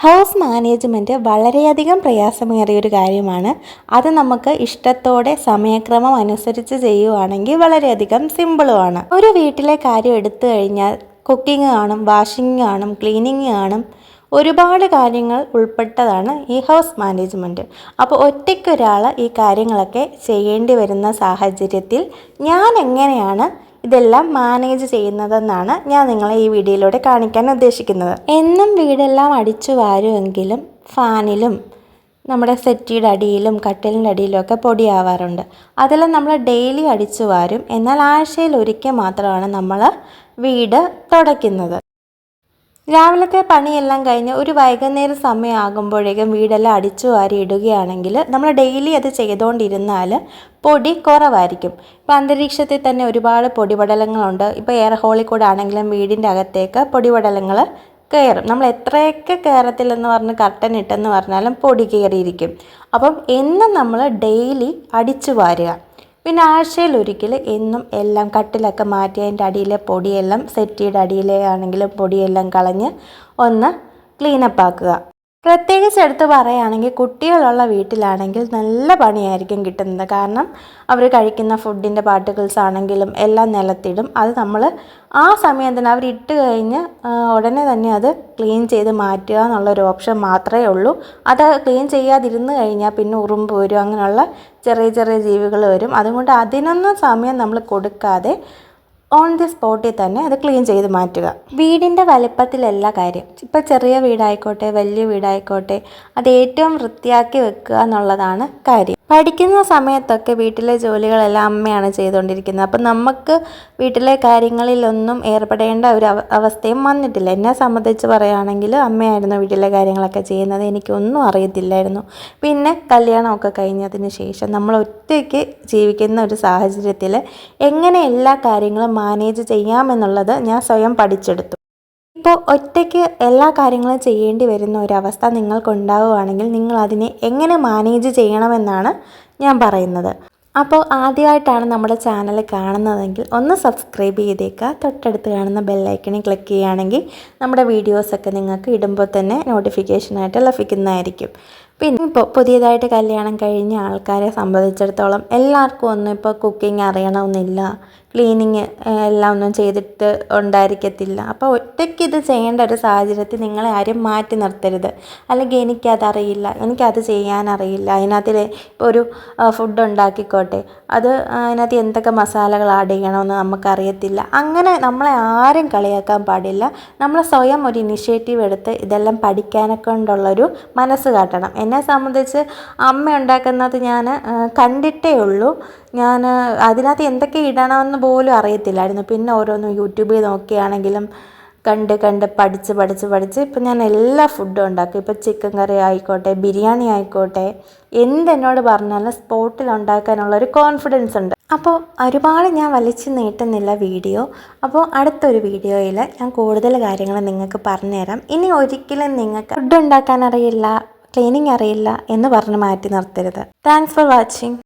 House management വളരെയധികം പ്രയാസമേറിയ ഒരു കാര്യമാണ്. അത് നമുക്ക് ഇഷ്ടത്തോടെ സമയക്രമം അനുസരിച്ച് ചെയ്യുവാണെങ്കിൽ വളരെയധികം സിമ്പിളുമാണ്. ഒരു വീട്ടിലെ കാര്യം എടുത്തു കഴിഞ്ഞാൽ കുക്കിംഗ് കാണും, വാഷിംഗ് കാണും, ക്ലീനിങ് കാണും, ഒരുപാട് കാര്യങ്ങൾ ഉൾപ്പെട്ടതാണ് ഈ ഹൗസ് മാനേജ്മെൻറ്റ്. അപ്പോൾ ഒറ്റയ്ക്കൊരാൾ ഈ കാര്യങ്ങളൊക്കെ ചെയ്യേണ്ടി വരുന്ന സാഹചര്യത്തിൽ ഞാൻ എങ്ങനെയാണ് ഇതെല്ലാം മാനേജ് ചെയ്യുന്നതെന്നാണ് ഞാൻ നിങ്ങളെ ഈ വീഡിയോയിലൂടെ കാണിക്കാൻ ഉദ്ദേശിക്കുന്നത്. എന്നും വീടെല്ലാം അടിച്ചു വാരുമെങ്കിലും ഫാനിലും നമ്മുടെ സെറ്റിയുടെ അടിയിലും കട്ടിലിൻ്റെ അടിയിലും ഒക്കെ പൊടിയാവാറുണ്ട്. അതെല്ലാം നമ്മൾ ഡെയിലി അടിച്ചു വാരും. എന്നാൽ ആഴ്ചയിൽ ഒരിക്കൽ മാത്രമാണ് നമ്മൾ വീട് തുടയ്ക്കുന്നത്. രാവിലത്തെ പണിയെല്ലാം കഴിഞ്ഞ് ഒരു വൈകുന്നേരം സമയമാകുമ്പോഴേക്കും വീടെല്ലാം അടിച്ചു വാരി ഇടുകയാണെങ്കിൽ നമ്മൾ ഡെയിലി അത് ചെയ്തുകൊണ്ടിരുന്നാൽ പൊടി കുറവായിരിക്കും. ഇപ്പോൾ അന്തരീക്ഷത്തിൽ തന്നെ ഒരുപാട് പൊടിപടലങ്ങളുണ്ട്. ഇപ്പോൾ എയർ ഹോളിൽ കൂടെ ആണെങ്കിലും വീടിൻ്റെ അകത്തേക്ക് പൊടിപടലങ്ങൾ കയറും. നമ്മൾ എത്രയൊക്കെ കയറത്തില്ലെന്ന് പറഞ്ഞ് കർട്ടൻ ഇട്ടെന്ന് പറഞ്ഞാലും പൊടി കയറിയിരിക്കും. അപ്പം എന്നും നമ്മൾ ഡെയിലി അടിച്ചു വാരുക. പിന്നെ ആഴ്ചയിൽ ഒരിക്കൽ എന്നും എല്ലാം കട്ടിലൊക്കെ മാറ്റി അതിൻ്റെ അടിയിലെ പൊടിയെല്ലാം സെറ്റിയുടെ അടിയിലെ ആണെങ്കിലും പൊടിയെല്ലാം കളഞ്ഞ് ഒന്ന് ക്ലീനപ്പ് ആക്കുക. പ്രത്യേകിച്ച് എടുത്ത് പറയുകയാണെങ്കിൽ കുട്ടികളുള്ള വീട്ടിലാണെങ്കിൽ നല്ല പണിയായിരിക്കും കിട്ടുന്നത്. കാരണം അവർ കഴിക്കുന്ന ഫുഡിൻ്റെ പാർട്ടിക്കിൾസ് ആണെങ്കിലും എല്ലാം നിലത്തിടും. അത് നമ്മൾ ആ സമയം തന്നെ അവരിട്ട് കഴിഞ്ഞ് ഉടനെ തന്നെ അത് ക്ലീൻ ചെയ്ത് മാറ്റുക എന്നുള്ളൊരു ഓപ്ഷൻ മാത്രമേ ഉള്ളൂ. അത് ക്ലീൻ ചെയ്യാതിരുന്ന് കഴിഞ്ഞാൽ പിന്നെ ഉറുമ്പ് വരും, അങ്ങനെയുള്ള ചെറിയ ചെറിയ ജീവികൾ വരും. അതുകൊണ്ട് അതിനൊന്നും സമയം നമ്മൾ കൊടുക്കാതെ ഓൺ ദി സ്പോട്ടിൽ തന്നെ അത് ക്ലീൻ ചെയ്ത് മാറ്റുക. വീടിൻ്റെ വലിപ്പത്തിലല്ല കാര്യം. ഇപ്പോൾ ചെറിയ വീടായിക്കോട്ടെ വലിയ വീടായിക്കോട്ടെ അത് ഏറ്റവും വൃത്തിയാക്കി വെക്കുക എന്നുള്ളതാണ് കാര്യം. പഠിക്കുന്ന സമയത്തൊക്കെ വീട്ടിലെ ജോലികളെല്ലാം അമ്മയാണ് ചെയ്തുകൊണ്ടിരിക്കുന്നത്. അപ്പം നമുക്ക് വീട്ടിലെ കാര്യങ്ങളിലൊന്നും ഏർപ്പെടേണ്ട ഒരു അവസ്ഥയും വന്നിട്ടില്ല. എന്നെ സംബന്ധിച്ച് പറയുകയാണെങ്കിൽ അമ്മയായിരുന്നു വീട്ടിലെ കാര്യങ്ങളൊക്കെ ചെയ്യുന്നത്. എനിക്കൊന്നും അറിയത്തില്ലായിരുന്നു. പിന്നെ കല്യാണമൊക്കെ കഴിഞ്ഞതിന് ശേഷം നമ്മൾ ഒറ്റയ്ക്ക് ജീവിക്കുന്ന ഒരു സാഹചര്യത്തിൽ എങ്ങനെ എല്ലാ കാര്യങ്ങളും മാനേജ് ചെയ്യാമെന്നുള്ളത് ഞാൻ സ്വയം പഠിച്ചെടുത്തു. ഇപ്പോൾ ഒറ്റയ്ക്ക് എല്ലാ കാര്യങ്ങളും ചെയ്യേണ്ടി വരുന്ന ഒരവസ്ഥ നിങ്ങൾക്കുണ്ടാവുകയാണെങ്കിൽ നിങ്ങൾ അതിനെ എങ്ങനെ മാനേജ് ചെയ്യണമെന്നാണ് ഞാൻ പറയുന്നത്. അപ്പോൾ ആദ്യമായിട്ടാണ് നമ്മുടെ ചാനൽ കാണുന്നതെങ്കിൽ ഒന്ന് സബ്സ്ക്രൈബ് ചെയ്തേക്കുക. തൊട്ടടുത്ത് കാണുന്ന ബെല്ലൈക്കണിൽ ക്ലിക്ക് ചെയ്യുകയാണെങ്കിൽ നമ്മുടെ വീഡിയോസൊക്കെ നിങ്ങൾക്ക് ഇടുമ്പോൾ തന്നെ നോട്ടിഫിക്കേഷനായിട്ട് ലഭിക്കുന്നതായിരിക്കും. പിന്നെ ഇപ്പോൾ പുതിയതായിട്ട് കല്യാണം കഴിഞ്ഞ ആൾക്കാരെ സംബന്ധിച്ചിടത്തോളം എല്ലാവർക്കും ഒന്നും ഇപ്പോൾ കുക്കിംഗ് അറിയണമെന്നില്ല, ക്ലീനിങ് എല്ലാം ഒന്നും ചെയ്തിട്ട് ഉണ്ടായിരിക്കത്തില്ല. അപ്പോൾ ഒറ്റയ്ക്ക് ഇത് ചെയ്യേണ്ട ഒരു സാഹചര്യത്തിൽ നിങ്ങളെ ആരും മാറ്റി നിർത്തരുത്. അല്ലെങ്കിൽ എനിക്കതറിയില്ല, എനിക്കത് ചെയ്യാനറിയില്ല, അതിനകത്തിൽ ഇപ്പോൾ ഒരു ഫുഡ് ഉണ്ടാക്കിക്കോട്ടെ, അത് അതിനകത്ത് എന്തൊക്കെ മസാലകൾ ആഡ് ചെയ്യണമെന്ന് നമുക്കറിയത്തില്ല, അങ്ങനെ നമ്മളെ ആരും കളിയാക്കാൻ പാടില്ല. നമ്മൾ സ്വയം ഒരു ഇനിഷ്യേറ്റീവ് എടുത്ത് ഇതെല്ലാം പഠിക്കാനൊക്കെ കൊണ്ടുള്ളൊരു മനസ്സ് കാട്ടണം. എന്നെ സംബന്ധിച്ച് അമ്മ ഉണ്ടാക്കുന്നത് ഞാൻ കണ്ടിട്ടേ ഉള്ളൂ. ഞാൻ അതിനകത്ത് എന്തൊക്കെ ഇടണമെന്ന് പോലും അറിയത്തില്ലായിരുന്നു. പിന്നെ ഓരോന്നും യൂട്യൂബിൽ നോക്കിയാണെങ്കിലും കണ്ട് പഠിച്ച് ഇപ്പം ഞാൻ എല്ലാ ഫുഡും ഉണ്ടാക്കും. ഇപ്പോൾ ചിക്കൻ കറി ആയിക്കോട്ടെ, ബിരിയാണി ആയിക്കോട്ടെ, എന്തെന്നോട് പറഞ്ഞാലും സ്പോട്ടിൽ ഉണ്ടാക്കാനുള്ളൊരു കോൺഫിഡൻസ് ഉണ്ട്. അപ്പോൾ ഒരുപാട് ഞാൻ വലിച്ചു നീട്ടുന്നില്ല വീഡിയോ. അപ്പോൾ അടുത്തൊരു വീഡിയോയിൽ ഞാൻ കൂടുതൽ കാര്യങ്ങൾ നിങ്ങൾക്ക് പറഞ്ഞുതരാം. ഇനി ഒരിക്കലും നിങ്ങൾക്ക് ഫുഡ് ഉണ്ടാക്കാൻ അറിയില്ല, ക്ലീനിങ് അറിയില്ല എന്ന് പറഞ്ഞ് മാറ്റി നിർത്തരുത്. Thanks for watching.